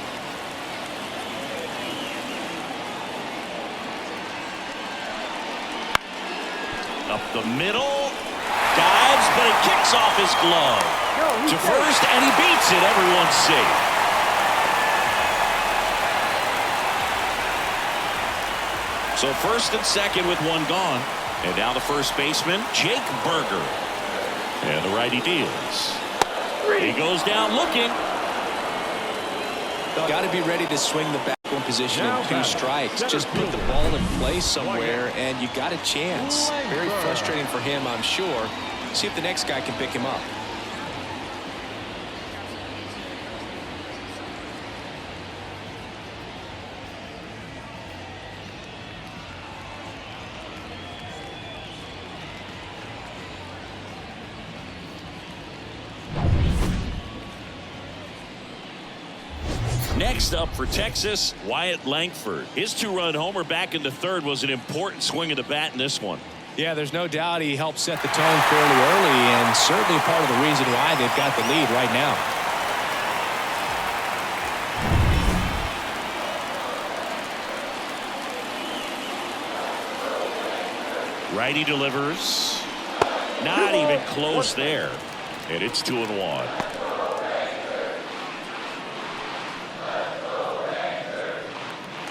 Up the middle. Dives, but it kicks off his glove. To first, and he beats it. Everyone's safe. So first and second with one gone. And now the first baseman, Jake Burger. And the righty deals. He goes down looking. Got to be ready to swing the bat in position in 2 strikes. Just put the ball in place somewhere, and you got a chance. Very frustrating for him, I'm sure. See if the next guy can pick him up. Next up for Texas, Wyatt Langford. His 2-run homer back in the third was an important swing of the bat in this one. Yeah, there's no doubt he helped set the tone fairly early, and certainly part of the reason why they've got the lead right now. Righty delivers. Not even close there. And it's 2-1.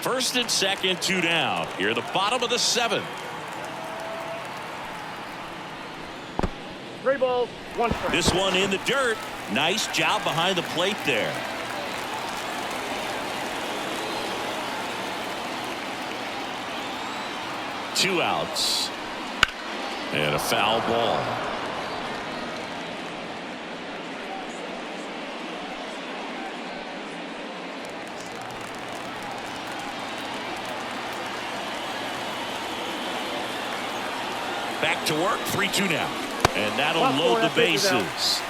First and second, 2 down. Here at the bottom of the 7th. 3 balls, 1 strike. This one in the dirt. Nice job behind the plate there. Two outs. And a foul ball. Back to work, 3-2 now. And that'll load the bases.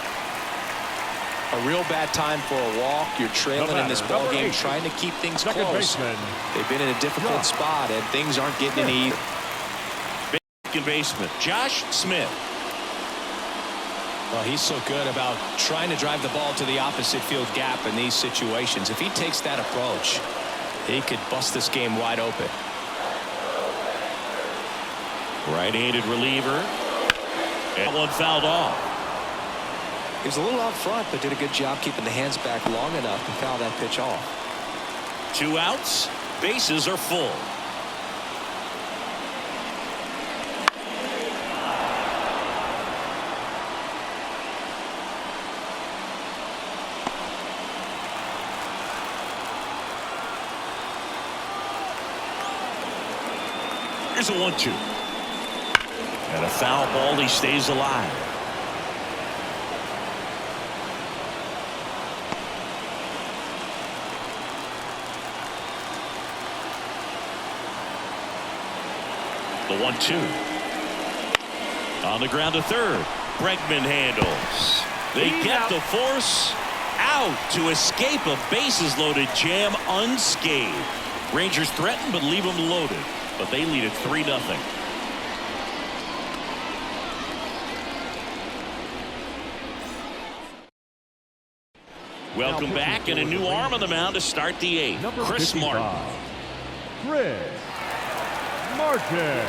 A real bad time for a walk. You're trailing in this ball game, trying to keep things close. They've been in a difficult spot, and things aren't getting any easier. Second baseman, Josh Smith. Well, he's so good about trying to drive the ball to the opposite field gap in these situations. If he takes that approach, he could bust this game wide open. Right-handed reliever. And one fouled off. He was a little out front, but did a good job keeping the hands back long enough to foul that pitch off. 2 outs. Bases are full. Here's a 1-2. And a foul ball. He stays alive. The 1-2. On the ground to third. Bregman handles. They get the force out to escape a bases loaded jam unscathed. Rangers threaten but leave them loaded. But they lead it 3-0. Welcome back, and a new arm on the mound to start the 8th. Chris Martin. Chris Martin.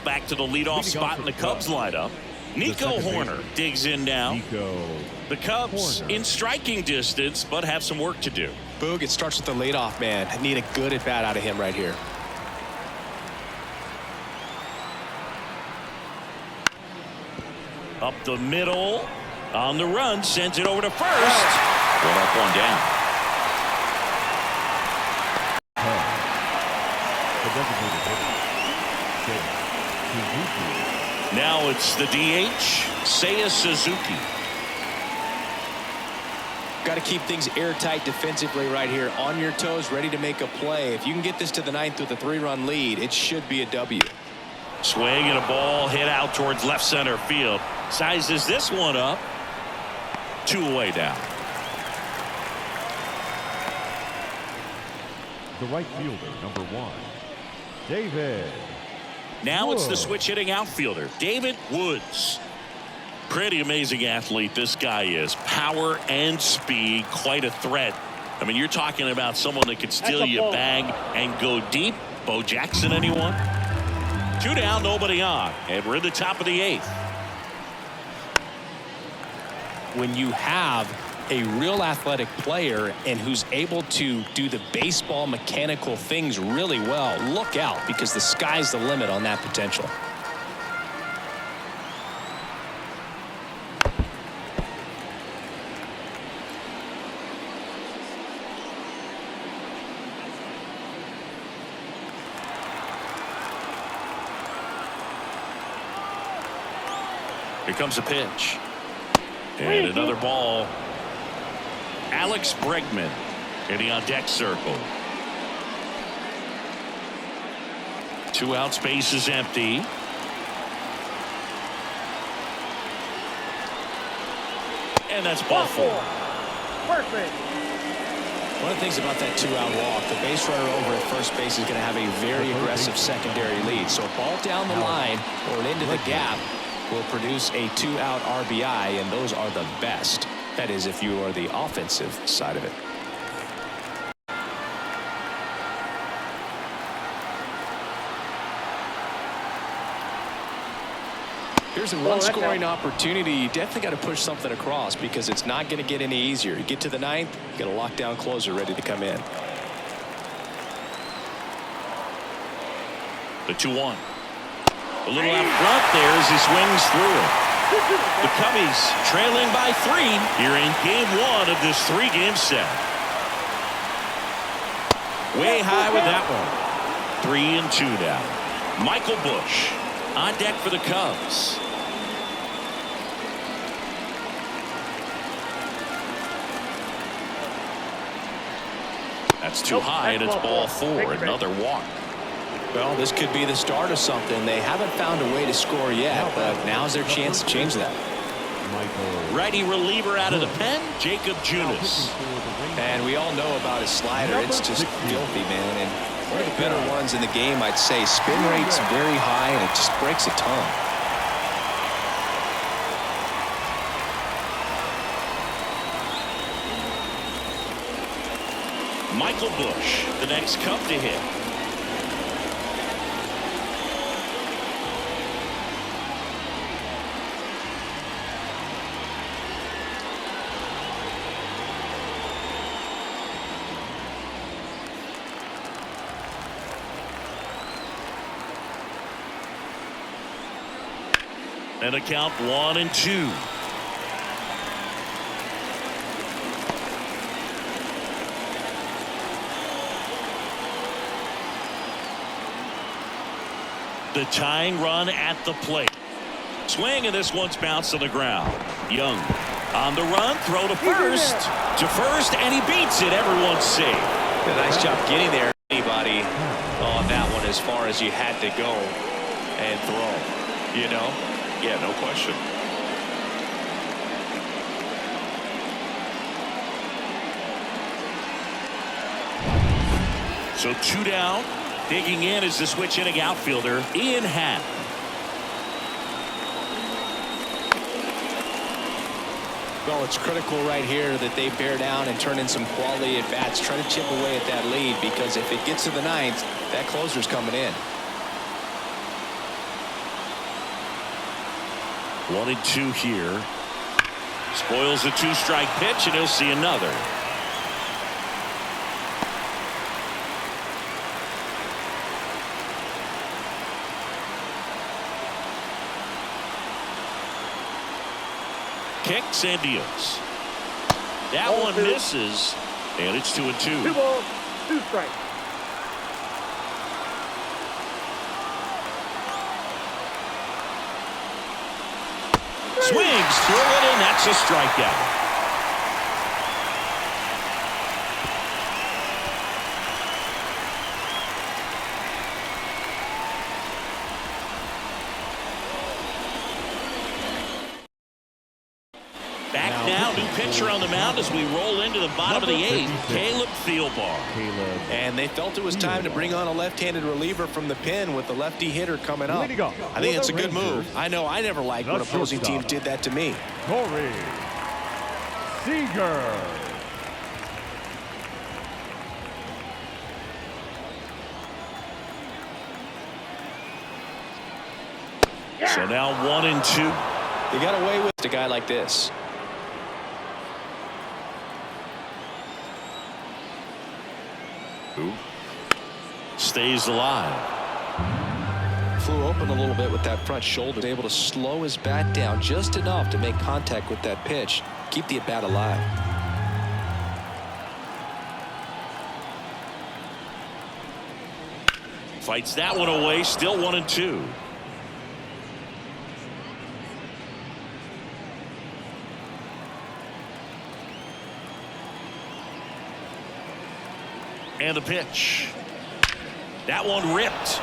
Back to the leadoff spot in the Cubs lineup. Nico Horner digs in now. The Cubs in striking distance, but have some work to do. Boog, it starts with the leadoff man. I need a good at bat out of him right here. Up the middle. On the run. Sends it over to first. 1 up, 1 down. Now it's the DH, Seiya Suzuki. Got to keep things airtight defensively right here. On your toes, ready to make a play. If you can get this to the 9th with a 3-run lead, it should be a W. Swing and a ball hit out towards left center field. Sizes this one up. 2 away now. The right fielder, number 1, David. Now it's the switch hitting outfielder, David Woods. Pretty amazing athlete this guy is. Power and speed, quite a threat. I mean, you're talking about someone that could steal your bag and go deep. Bo Jackson, anyone? 2 down, nobody on, and we're in the top of the 8th. When you have a real athletic player and who's able to do the baseball mechanical things really well, look out, because the sky's the limit on that potential. Here comes a pitch. And another ball. Alex Bregman hitting on deck circle. 2 outs, base is empty. And that's ball 4. First base. One of the things about that 2-out walk, the base runner over at first base is going to have a very aggressive secondary lead. So a ball down the line or into the gap will produce a 2-out RBI, and those are the best. That is, if you are the offensive side of it. Here's a run-scoring opportunity. You definitely got to push something across because it's not going to get any easier. You get to the 9th, you got a lockdown closer ready to come in. The 2-1. A little out front there as he swings through it. The Cubbies trailing by 3 here in game 1 of this 3-game set. Way high with that one. 3-2 now. Michael Busch on deck for the Cubs. That's too high, and it's ball 4. Another walk. Well, this could be the start of something. They haven't found a way to score yet, but now's their chance to change that. Righty reliever out of the pen, Jacob Junis. And we all know about his slider. It's just filthy, man. And one of the better ones in the game, I'd say. Spin rate's very high, and it just breaks a ton. Michael Busch, the next Cub to hit. And a count 1-2. The tying run at the plate. Swing, and this one's bounced to the ground. Young on the run, throw to first. And he beats it. Everyone's safe. A nice job getting there. Anybody on that one as far as you had to go and throw, you know? Yeah, no question. So 2 down. Digging in is the switch inning outfielder, Ian Happ. Well, it's critical right here that they bear down and turn in some quality at bats. Try to chip away at that lead, because if it gets to the 9th, that closer's coming in. 1-2 here. Spoils a 2-strike pitch, and he'll see another. Kicks and deals. That one misses, and it's 2-2. 2 balls, 2 strikes. Swings through it, and that's a strikeout. Back now, new pitcher on the mound as we roll into the bottom of the 8th, Caleb Thielbar. And they felt it was time to bring on a left-handed reliever from the pen with the lefty hitter coming up. I think it's a good move. I know I never liked when opposing teams did that to me. Corey Seager. So now 1-2. You got away with a guy like this. Stays alive. Flew open a little bit with that front shoulder. Able to slow his bat down just enough to make contact with that pitch. Keep the at-bat alive. Fights that one away. Still 1-2. And the pitch. That one ripped.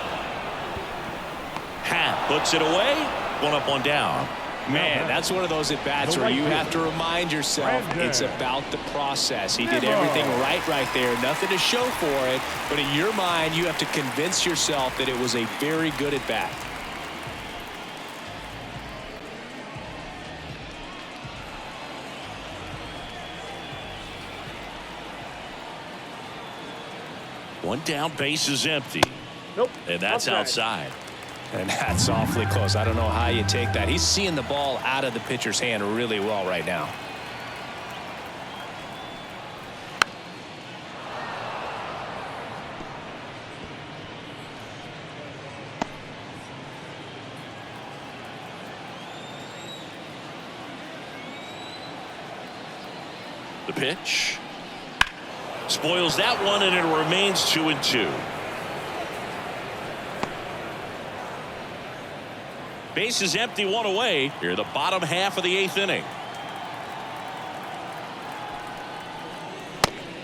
Happ puts it away. 1 up, 1 down. Man, that's one of those at-bats where you have to remind yourself it's about the process. He did everything right there. Nothing to show for it. But in your mind, you have to convince yourself that it was a very good at-bat. One down, base is empty. Nope. And that's outside. And that's awfully close. I don't know how you take that. He's seeing the ball out of the pitcher's hand really well right now. The pitch. Spoils that one, and it remains 2-2. Base is empty, one away. Here, the bottom half of the 8th inning.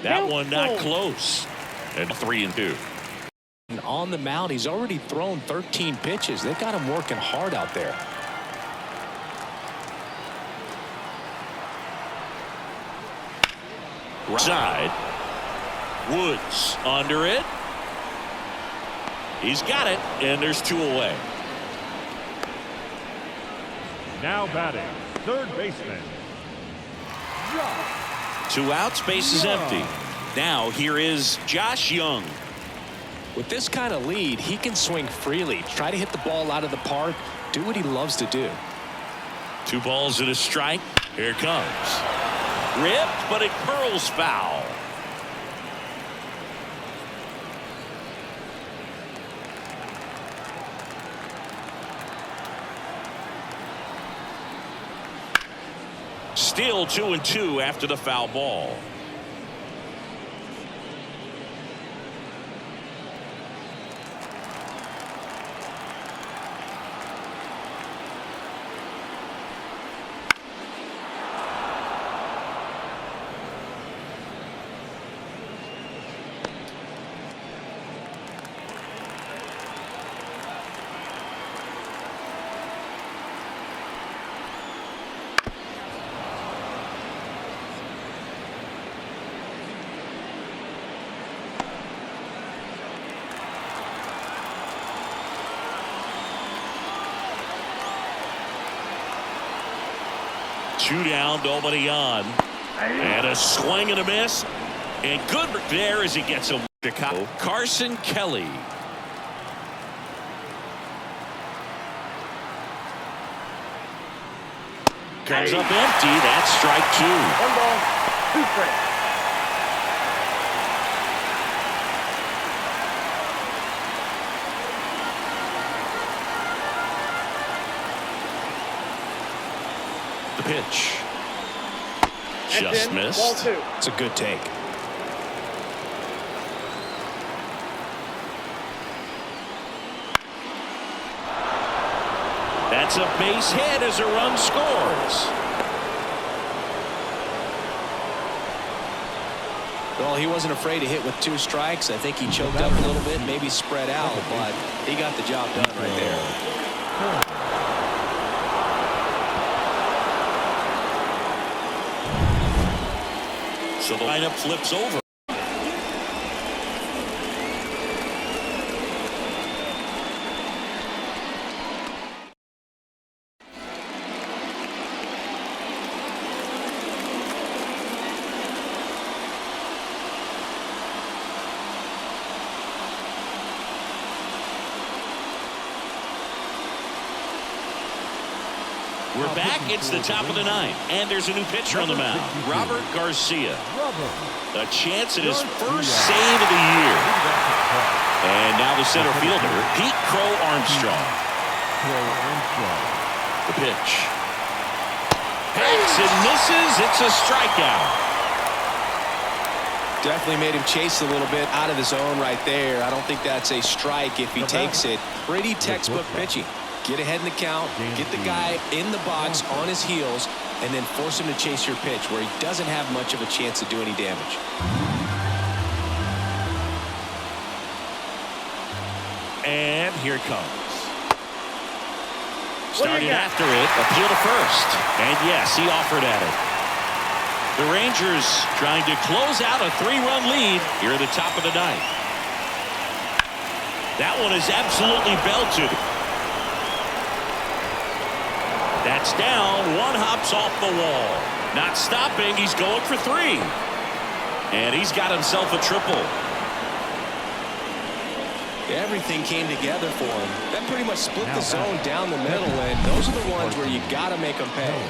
That one not close. And 3-2. And on the mound, he's already thrown 13 pitches. They've got him working hard out there. Right side. Woods under it. He's got it, and there's 2 away. Now batting, third baseman. 2 outs, base is empty. Now here is Josh Young. With this kind of lead, he can swing freely, try to hit the ball out of the park, do what he loves to do. 2 balls and a strike. Here it comes. Ripped, but it curls foul. Still 2-2 after the foul ball. Two down, nobody on. And a swing and a miss. And good there as he gets a Chicago. Carson Kelly. Comes up empty. That's strike 2. 1 ball, 2 strikes. The pitch. Just missed. Ball 2. It's a good take. That's a base hit as a run scores. Well, he wasn't afraid to hit with 2 strikes. I think he choked up a little bit, maybe spread out, but he got the job done right there. So the lineup flips over. We're back. It's the top of the 9th, and there's a new pitcher on the mound, Robert Garcia. A chance at his first save of the year. And now the center fielder, Pete Crow Armstrong. The pitch. Hacks and misses. It's a strikeout. Definitely made him chase a little bit out of his zone right there. I don't think that's a strike if he takes it. Pretty textbook pitching. Get ahead in the count, get the guy in the box on his heels, and then force him to chase your pitch where he doesn't have much of a chance to do any damage. And here it comes. Started after it, appeal to first. And yes, he offered at it. The Rangers trying to close out a 3-run lead here at the top of the ninth. That one is absolutely belted. That's down. One hops off the wall. Not stopping. He's going for 3. And he's got himself a triple. Everything came together for him. That pretty much split the zone down the middle, and those are the ones where you got to make them pay.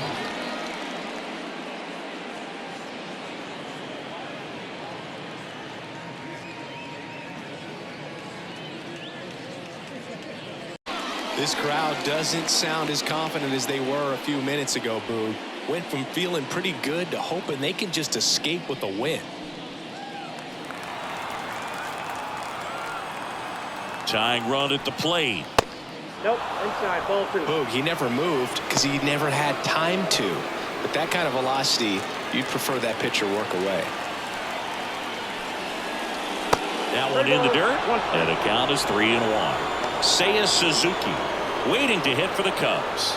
This crowd doesn't sound as confident as they were a few minutes ago, Boog. Went from feeling pretty good to hoping they can just escape with a win. Tying run at the plate. Nope, inside, ball 2. Boog, he never moved because he never had time to. But that kind of velocity, you'd prefer that pitcher work away. That one in the dirt, and the count is 3-1. Seiya Suzuki waiting to hit for the Cubs.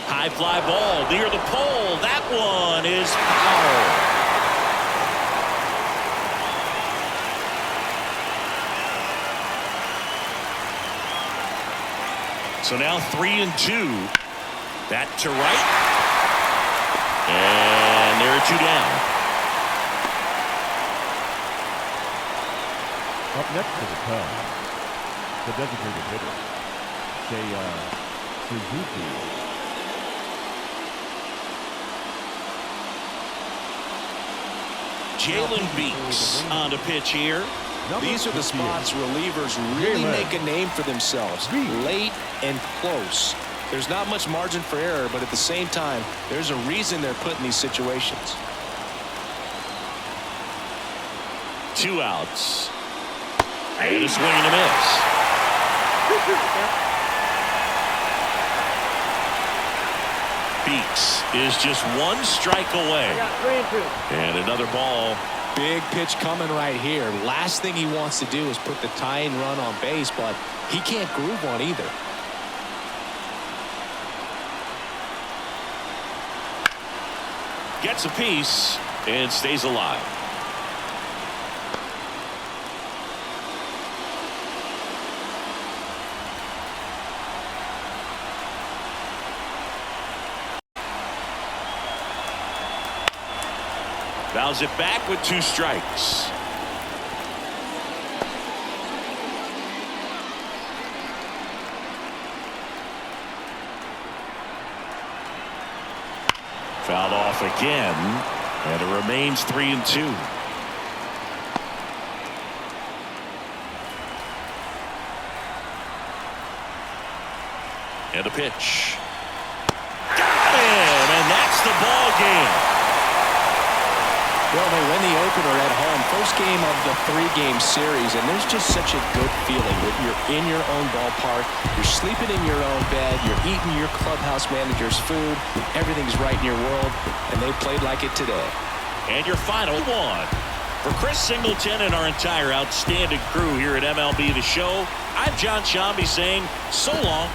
High fly ball near the pole. That one is foul. So now 3-2. That to right. And there are 2 down. Up next to the Cubs, the designated hitter, Seiya Suzuki. Jalen Beeks on the pitch here. These are the spots relievers really make a name for themselves. Late and close. There's not much margin for error, but at the same time, there's a reason they're put in these situations. 2 outs. And a swing and a miss. Beeks is just 1 strike away. I got 3 and 2. And another ball. Big pitch coming right here. Last thing he wants to do is put the tying run on base, but he can't groove one either. Gets a piece and stays alive. Fouls it back with 2 strikes. Fouled off again, and it remains 3-2. And a pitch. Got him, and that's the ball game. Well, they win the opener at home. First game of the 3-game series, and there's just such a good feeling that you're in your own ballpark, you're sleeping in your own bed, you're eating your clubhouse manager's food, everything's right in your world, and they played like it today. And your final one. For Chris Singleton and our entire outstanding crew here at MLB The Show, I'm John Shambi saying so long